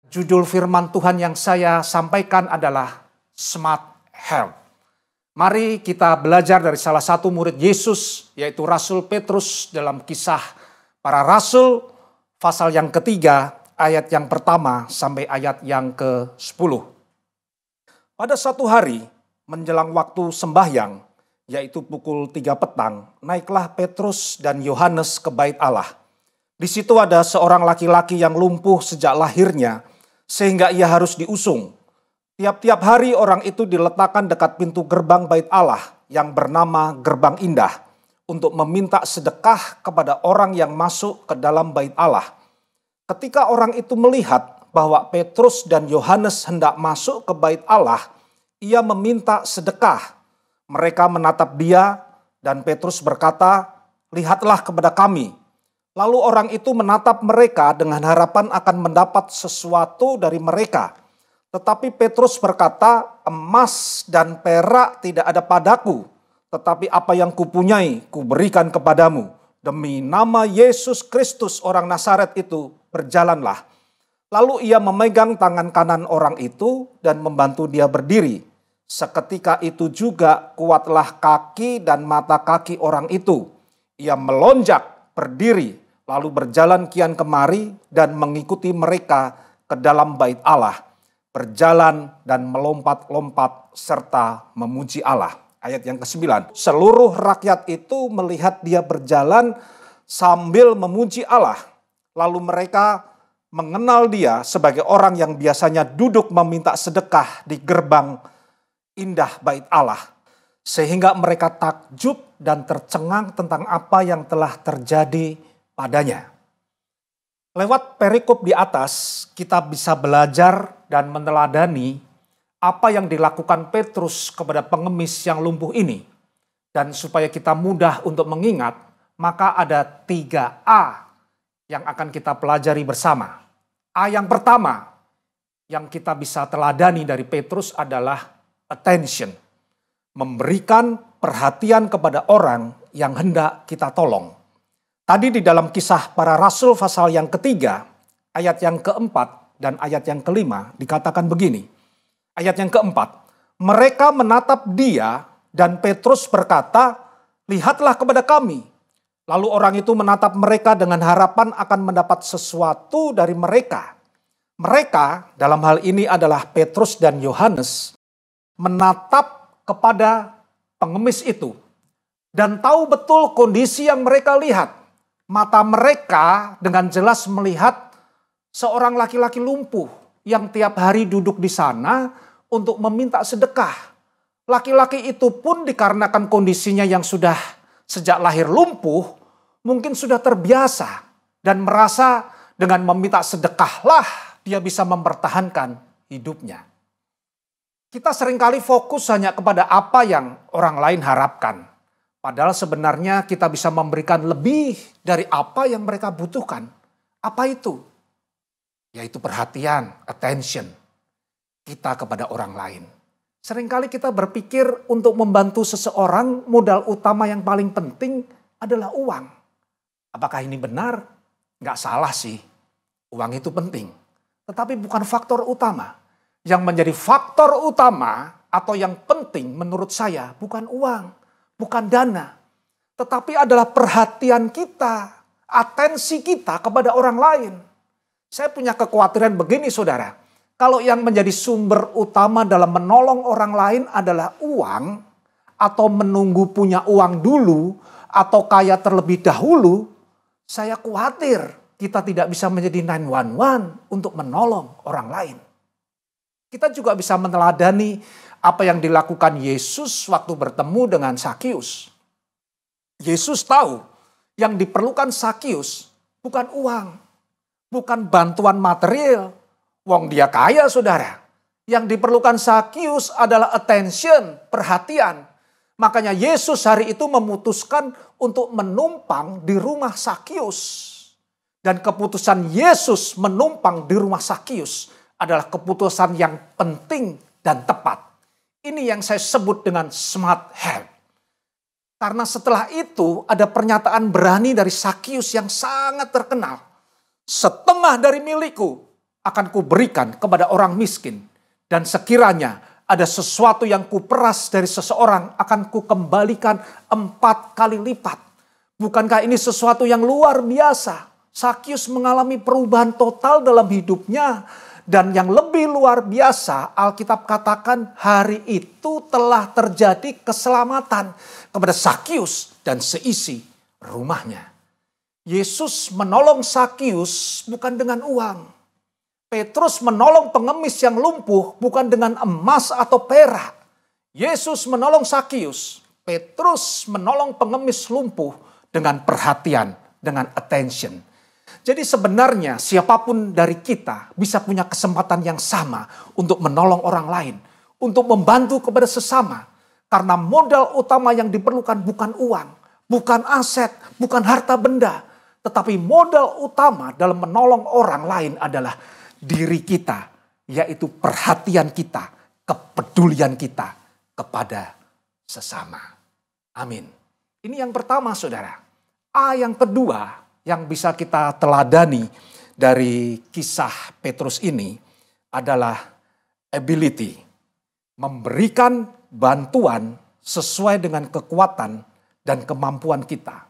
Judul firman Tuhan yang saya sampaikan adalah Smart Health. Mari kita belajar dari salah satu murid Yesus, yaitu Rasul Petrus dalam Kisah Para Rasul, pasal yang ketiga, ayat yang pertama sampai ayat yang ke-10. Pada satu hari, menjelang waktu sembahyang, yaitu pukul 3 petang, naiklah Petrus dan Yohanes ke bait Allah. Di situ ada seorang laki-laki yang lumpuh sejak lahirnya, sehingga ia harus diusung. Tiap-tiap hari orang itu diletakkan dekat pintu gerbang bait Allah yang bernama Gerbang Indah untuk meminta sedekah kepada orang yang masuk ke dalam bait Allah. Ketika orang itu melihat bahwa Petrus dan Yohanes hendak masuk ke bait Allah, ia meminta sedekah. Mereka menatap dia dan Petrus berkata, "Lihatlah kepada kami." Lalu orang itu menatap mereka dengan harapan akan mendapat sesuatu dari mereka. Tetapi Petrus berkata, "Emas dan perak tidak ada padaku, tetapi apa yang kupunyai kuberikan kepadamu. Demi nama Yesus Kristus orang Nazaret itu, berjalanlah." Lalu ia memegang tangan kanan orang itu dan membantu dia berdiri. Seketika itu juga kuatlah kaki dan mata kaki orang itu. Ia melonjak berdiri, lalu berjalan kian kemari dan mengikuti mereka ke dalam bait Allah, berjalan dan melompat-lompat serta memuji Allah. Ayat yang ke-9. Seluruh rakyat itu melihat dia berjalan sambil memuji Allah. Lalu mereka mengenal dia sebagai orang yang biasanya duduk meminta sedekah di gerbang indah bait Allah. Sehingga mereka takjub dan tercengang tentang apa yang telah terjadi padanya. Lewat perikop di atas, kita bisa belajar dan meneladani apa yang dilakukan Petrus kepada pengemis yang lumpuh ini. Dan supaya kita mudah untuk mengingat, maka ada 3A yang akan kita pelajari bersama. A yang pertama yang kita bisa teladani dari Petrus adalah attention. Memberikan perhatian kepada orang yang hendak kita tolong. Tadi di dalam Kisah Para Rasul pasal yang ketiga, ayat yang keempat dan ayat yang kelima dikatakan begini. Ayat yang keempat, mereka menatap dia dan Petrus berkata, "Lihatlah kepada kami." Lalu orang itu menatap mereka dengan harapan akan mendapat sesuatu dari mereka. Mereka dalam hal ini adalah Petrus dan Yohanes menatap kepada pengemis itu dan tahu betul kondisi yang mereka lihat. Mata mereka dengan jelas melihat seorang laki-laki lumpuh yang tiap hari duduk di sana untuk meminta sedekah. Laki-laki itu pun dikarenakan kondisinya yang sudah sejak lahir lumpuh, mungkin sudah terbiasa dan merasa dengan meminta sedekahlah dia bisa mempertahankan hidupnya. Kita seringkali fokus hanya kepada apa yang orang lain harapkan. Padahal sebenarnya kita bisa memberikan lebih dari apa yang mereka butuhkan. Apa itu? Yaitu perhatian, attention kita kepada orang lain. Seringkali kita berpikir untuk membantu seseorang, modal utama yang paling penting adalah uang. Apakah ini benar? Nggak salah sih. Uang itu penting. Tetapi bukan faktor utama. Yang menjadi faktor utama atau yang penting menurut saya bukan uang. Bukan dana, tetapi adalah perhatian kita, atensi kita kepada orang lain. Saya punya kekhawatiran begini saudara, kalau yang menjadi sumber utama dalam menolong orang lain adalah uang, atau menunggu punya uang dulu, atau kaya terlebih dahulu, saya khawatir kita tidak bisa menjadi 911 untuk menolong orang lain. Kita juga bisa meneladani apa yang dilakukan Yesus waktu bertemu dengan Sakius. Yesus tahu yang diperlukan Sakius bukan uang, bukan bantuan material. Wong dia kaya saudara. Yang diperlukan Sakius adalah attention, perhatian. Makanya Yesus hari itu memutuskan untuk menumpang di rumah Sakius. Dan keputusan Yesus menumpang di rumah Sakius adalah keputusan yang penting dan tepat. Ini yang saya sebut dengan smart health. Karena setelah itu ada pernyataan berani dari Sakius yang sangat terkenal. "Setengah dari milikku akan kuberikan kepada orang miskin. Dan sekiranya ada sesuatu yang kuperas dari seseorang, akan kukembalikan 4 kali lipat. Bukankah ini sesuatu yang luar biasa? Sakius mengalami perubahan total dalam hidupnya. Dan yang lebih luar biasa, Alkitab katakan hari itu telah terjadi keselamatan kepada Sakius dan seisi rumahnya. Yesus menolong Sakius bukan dengan uang. Petrus menolong pengemis yang lumpuh bukan dengan emas atau perak. Yesus menolong Sakius. Petrus menolong pengemis lumpuh dengan perhatian, dengan attention. Jadi sebenarnya siapapun dari kita bisa punya kesempatan yang sama untuk menolong orang lain. Untuk membantu kepada sesama. Karena modal utama yang diperlukan bukan uang, bukan aset, bukan harta benda. Tetapi modal utama dalam menolong orang lain adalah diri kita, yaitu perhatian kita, kepedulian kita kepada sesama. Amin. Ini yang pertama, saudara. Yang kedua yang bisa kita teladani dari kisah Petrus ini adalah ability. Memberikan bantuan sesuai dengan kekuatan dan kemampuan kita.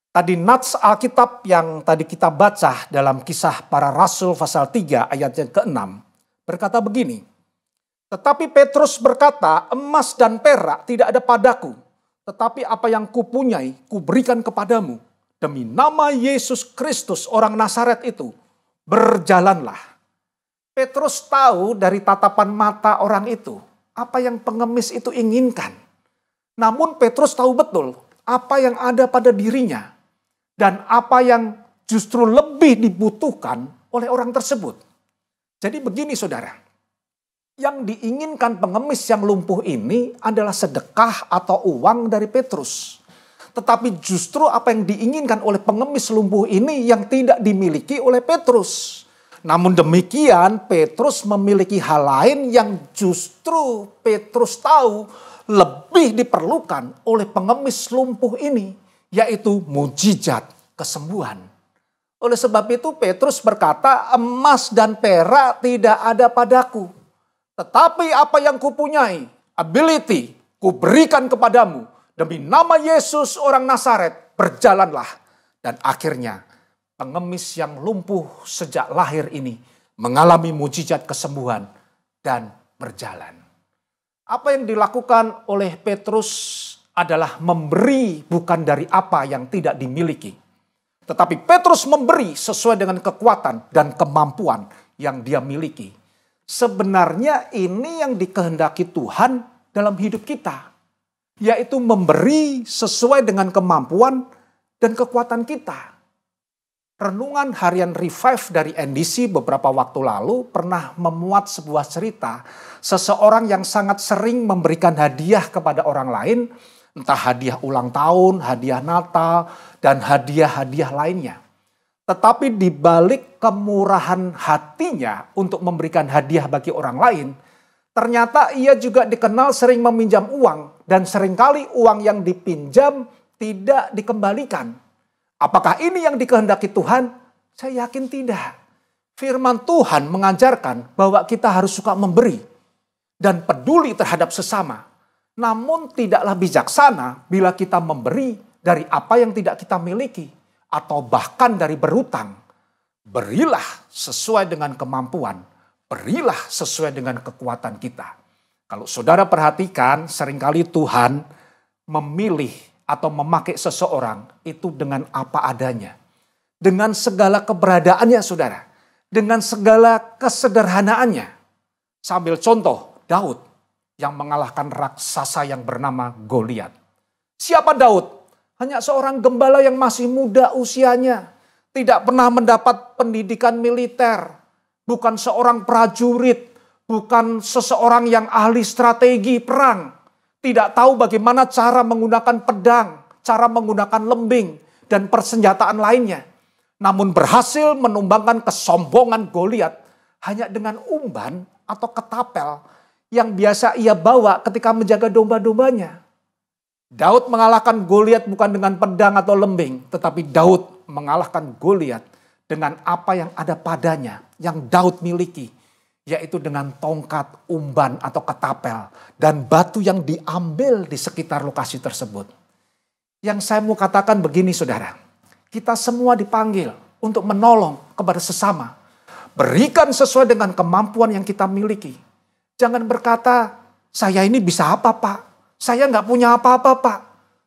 Tadi nats Alkitab yang tadi kita baca dalam Kisah Para Rasul pasal 3 ayat yang ke-6 berkata begini. Tetapi Petrus berkata, emas dan perak tidak ada padaku, tetapi apa yang kupunyai kuberikan kepadamu. Demi nama Yesus Kristus orang Nazaret itu, berjalanlah. Petrus tahu dari tatapan mata orang itu, apa yang pengemis itu inginkan. Namun Petrus tahu betul apa yang ada pada dirinya. Dan apa yang justru lebih dibutuhkan oleh orang tersebut. Jadi begini saudara. Yang diinginkan pengemis yang lumpuh ini adalah sedekah atau uang dari Petrus. Tetapi justru apa yang diinginkan oleh pengemis lumpuh ini yang tidak dimiliki oleh Petrus. Namun demikian Petrus memiliki hal lain yang justru Petrus tahu lebih diperlukan oleh pengemis lumpuh ini. Yaitu mujizat kesembuhan. Oleh sebab itu Petrus berkata, emas dan perak tidak ada padaku. Tetapi apa yang kupunyai, ability, kuberikan kepadamu. Demi nama Yesus orang Nazaret, berjalanlah. Dan akhirnya pengemis yang lumpuh sejak lahir ini mengalami mujizat kesembuhan dan berjalan. Apa yang dilakukan oleh Petrus adalah memberi bukan dari apa yang tidak dimiliki. Tetapi Petrus memberi sesuai dengan kekuatan dan kemampuan yang dia miliki. Sebenarnya ini yang dikehendaki Tuhan dalam hidup kita. Yaitu memberi sesuai dengan kemampuan dan kekuatan kita. Renungan harian Revive dari NDC beberapa waktu lalu pernah memuat sebuah cerita. Seseorang yang sangat sering memberikan hadiah kepada orang lain. Entah hadiah ulang tahun, hadiah Natal, dan hadiah-hadiah lainnya. Tetapi di balik kemurahan hatinya untuk memberikan hadiah bagi orang lain, ternyata ia juga dikenal sering meminjam uang dan seringkali uang yang dipinjam tidak dikembalikan. Apakah ini yang dikehendaki Tuhan? Saya yakin tidak. Firman Tuhan mengajarkan bahwa kita harus suka memberi dan peduli terhadap sesama. Namun tidaklah bijaksana bila kita memberi dari apa yang tidak kita miliki atau bahkan dari berutang. Berilah sesuai dengan kemampuan, berilah sesuai dengan kekuatan kita. Kalau saudara perhatikan, seringkali Tuhan memilih atau memakai seseorang itu dengan apa adanya. Dengan segala keberadaannya saudara, dengan segala kesederhanaannya. Sambil contoh, Daud yang mengalahkan raksasa yang bernama Goliat. Siapa Daud? Hanya seorang gembala yang masih muda usianya. Tidak pernah mendapat pendidikan militer. Bukan seorang prajurit. Bukan seseorang yang ahli strategi perang. Tidak tahu bagaimana cara menggunakan pedang. Cara menggunakan lembing. Dan persenjataan lainnya. Namun berhasil menumbangkan kesombongan Goliat. Hanya dengan umban atau ketapel yang biasa ia bawa ketika menjaga domba-dombanya. Daud mengalahkan Goliat bukan dengan pedang atau lembing, tetapi Daud mengalahkan Goliat dengan apa yang ada padanya, yang Daud miliki, yaitu dengan tongkat, umban atau ketapel, dan batu yang diambil di sekitar lokasi tersebut. Yang saya mau katakan begini saudara, kita semua dipanggil untuk menolong kepada sesama. Berikan sesuai dengan kemampuan yang kita miliki. Jangan berkata, saya ini bisa apa Pak? Saya nggak punya apa-apa Pak.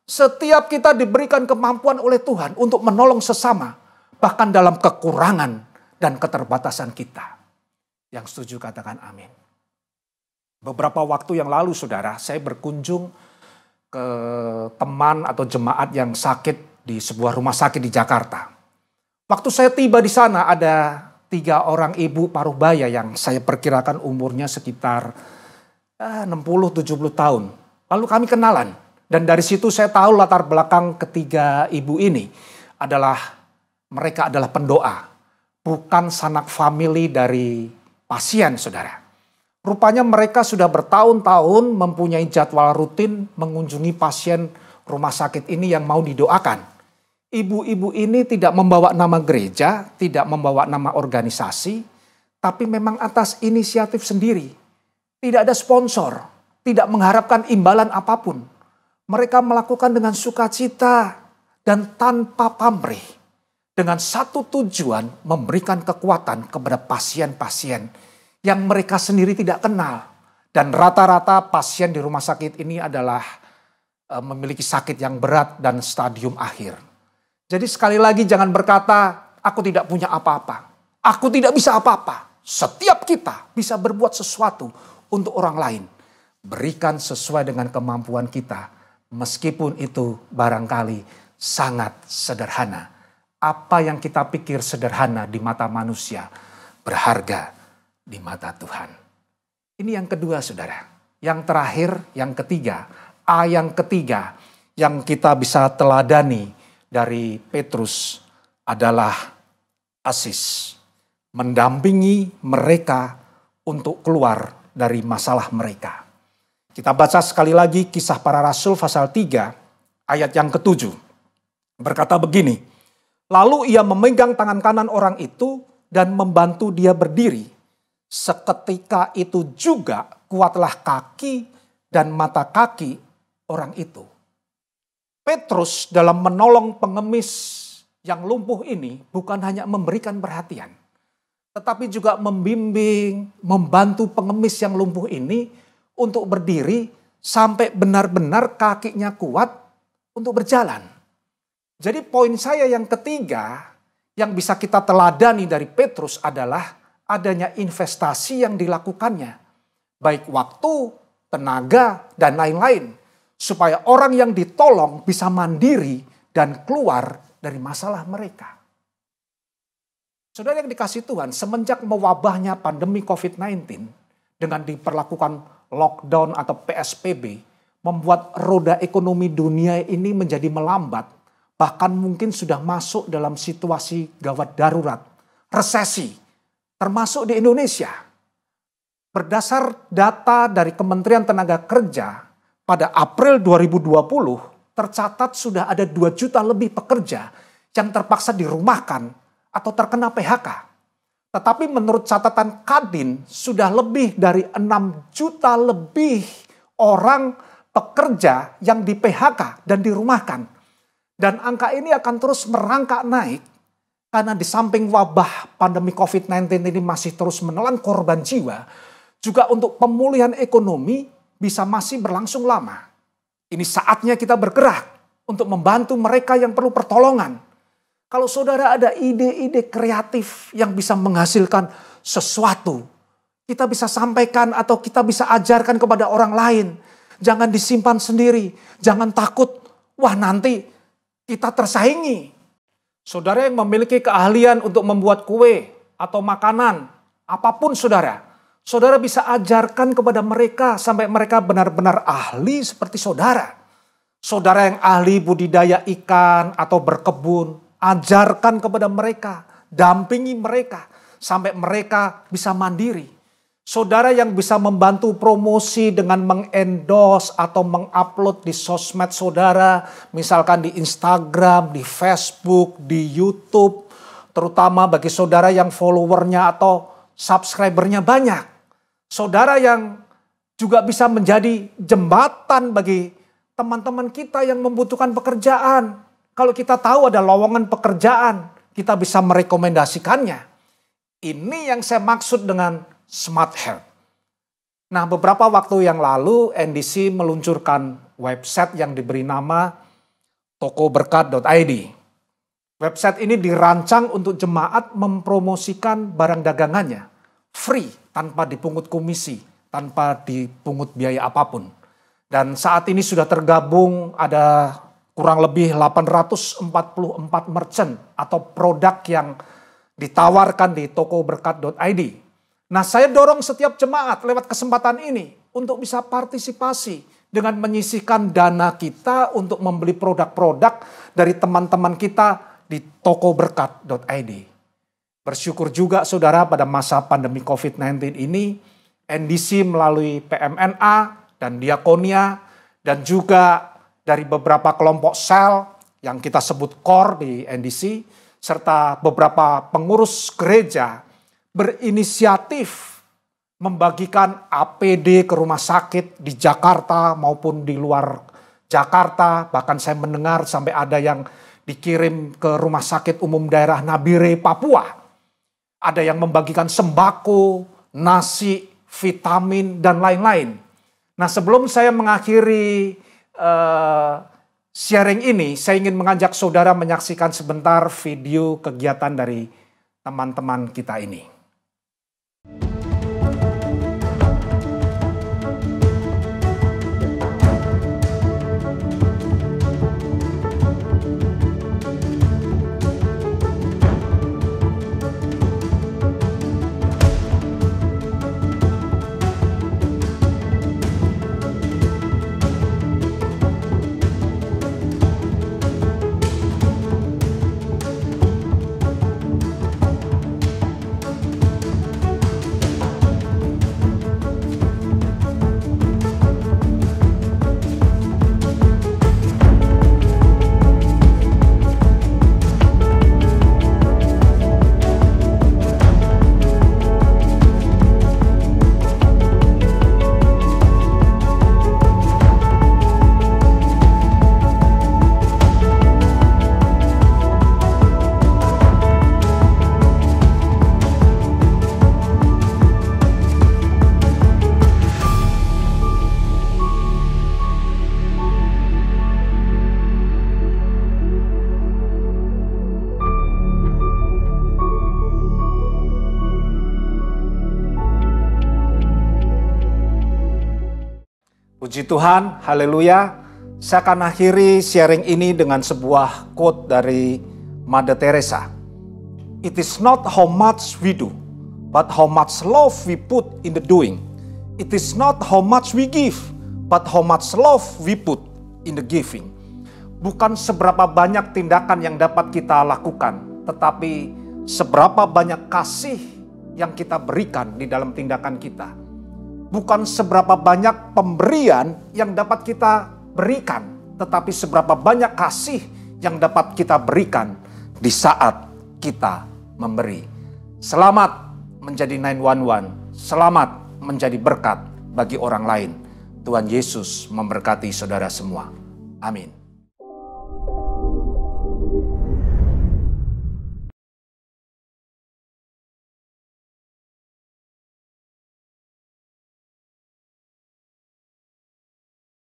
Setiap kita diberikan kemampuan oleh Tuhan untuk menolong sesama, bahkan dalam kekurangan dan keterbatasan kita. Yang setuju katakan amin. Beberapa waktu yang lalu saudara, saya berkunjung ke teman atau jemaat yang sakit di sebuah rumah sakit di Jakarta. Waktu saya tiba di sana ada 3 orang ibu paruh baya yang saya perkirakan umurnya sekitar 60-70 tahun. Lalu kami kenalan. Dan dari situ saya tahu latar belakang ketiga ibu ini mereka adalah pendoa. Bukan sanak famili dari pasien saudara. Rupanya mereka sudah bertahun-tahun mempunyai jadwal rutin mengunjungi pasien rumah sakit ini yang mau didoakan. Ibu-ibu ini tidak membawa nama gereja, tidak membawa nama organisasi, tapi memang atas inisiatif sendiri. Tidak ada sponsor, tidak mengharapkan imbalan apapun. Mereka melakukan dengan sukacita dan tanpa pamrih. Dengan satu tujuan memberikan kekuatan kepada pasien-pasien yang mereka sendiri tidak kenal. Dan rata-rata pasien di rumah sakit ini adalah memiliki sakit yang berat dan stadium akhir. Jadi sekali lagi jangan berkata, aku tidak punya apa-apa. Aku tidak bisa apa-apa. Setiap kita bisa berbuat sesuatu untuk orang lain. Berikan sesuai dengan kemampuan kita. Meskipun itu barangkali sangat sederhana. Apa yang kita pikir sederhana di mata manusia, berharga di mata Tuhan. Ini yang kedua saudara. Yang terakhir, yang ketiga. Yang ketiga yang kita bisa teladani dari Petrus adalah asis. Mendampingi mereka untuk keluar dari masalah mereka. Kita baca sekali lagi Kisah Para Rasul pasal 3 ayat yang ke-7. Berkata begini, lalu ia memegang tangan kanan orang itu dan membantu dia berdiri. Seketika itu juga kuatlah kaki dan mata kaki orang itu. Petrus dalam menolong pengemis yang lumpuh ini bukan hanya memberikan perhatian, tetapi juga membimbing, membantu pengemis yang lumpuh ini untuk berdiri sampai benar-benar kakinya kuat untuk berjalan. Jadi poin saya yang ketiga yang bisa kita teladani dari Petrus adalah adanya investasi yang dilakukannya. Baik waktu, tenaga, dan lain-lain. Supaya orang yang ditolong bisa mandiri dan keluar dari masalah mereka. Saudara yang dikasihi Tuhan, semenjak mewabahnya pandemi COVID-19 dengan diperlakukan lockdown atau PSBB, membuat roda ekonomi dunia ini menjadi melambat, bahkan mungkin sudah masuk dalam situasi gawat darurat, resesi, termasuk di Indonesia. Berdasar data dari Kementerian Tenaga Kerja, pada April 2020, tercatat sudah ada 2 juta lebih pekerja yang terpaksa dirumahkan atau terkena PHK. Tetapi menurut catatan Kadin, sudah lebih dari 6 juta lebih orang pekerja yang di PHK dan dirumahkan. Dan angka ini akan terus merangkak naik karena di samping wabah pandemi COVID-19 ini masih terus menelan korban jiwa, juga untuk pemulihan ekonomi bisa masih berlangsung lama. Ini saatnya kita bergerak untuk membantu mereka yang perlu pertolongan. Kalau saudara ada ide-ide kreatif yang bisa menghasilkan sesuatu, kita bisa sampaikan atau kita bisa ajarkan kepada orang lain. Jangan disimpan sendiri, jangan takut, wah nanti kita tersaingi. Saudara yang memiliki keahlian untuk membuat kue atau makanan, apapun saudara bisa ajarkan kepada mereka sampai mereka benar-benar ahli seperti saudara. Saudara yang ahli budidaya ikan atau berkebun, ajarkan kepada mereka, dampingi mereka sampai mereka bisa mandiri. Saudara yang bisa membantu promosi dengan mengendorse atau mengupload di sosmed saudara, misalkan di Instagram, di Facebook, di YouTube, terutama bagi saudara yang followernya atau subscribernya banyak. Saudara yang juga bisa menjadi jembatan bagi teman-teman kita yang membutuhkan pekerjaan. Kalau kita tahu ada lowongan pekerjaan, kita bisa merekomendasikannya. Ini yang saya maksud dengan Smart Help. Nah, beberapa waktu yang lalu NDC meluncurkan website yang diberi nama tokoberkat.id. Website ini dirancang untuk jemaat mempromosikan barang dagangannya free, tanpa dipungut komisi, tanpa dipungut biaya apapun. Dan saat ini sudah tergabung ada kurang lebih 844 merchant atau produk yang ditawarkan di tokoberkat.id. Nah, saya dorong setiap jemaat lewat kesempatan ini untuk bisa partisipasi dengan menyisihkan dana kita untuk membeli produk-produk dari teman-teman kita di tokoberkat.id. Bersyukur juga saudara, pada masa pandemi COVID-19 ini, NDC melalui PMNA dan Diakonia dan juga dari beberapa kelompok sel yang kita sebut core di NDC, serta beberapa pengurus gereja berinisiatif membagikan APD ke rumah sakit di Jakarta maupun di luar Jakarta. Bahkan saya mendengar sampai ada yang dikirim ke rumah sakit umum daerah Nabire, Papua. Ada yang membagikan sembako, nasi, vitamin, dan lain-lain. Nah, sebelum saya mengakhiri sharing ini, saya ingin mengajak saudara menyaksikan sebentar video kegiatan dari teman-teman kita ini. Puji Tuhan, haleluya. Saya akan akhiri sharing ini dengan sebuah quote dari Mother Teresa. It is not how much we do, but how much love we put in the doing. It is not how much we give, but how much love we put in the giving. Bukan seberapa banyak tindakan yang dapat kita lakukan, tetapi seberapa banyak kasih yang kita berikan di dalam tindakan kita. Bukan seberapa banyak pemberian yang dapat kita berikan, tetapi seberapa banyak kasih yang dapat kita berikan di saat kita memberi. Selamat menjadi 911, selamat menjadi berkat bagi orang lain. Tuhan Yesus memberkati saudara semua. Amin.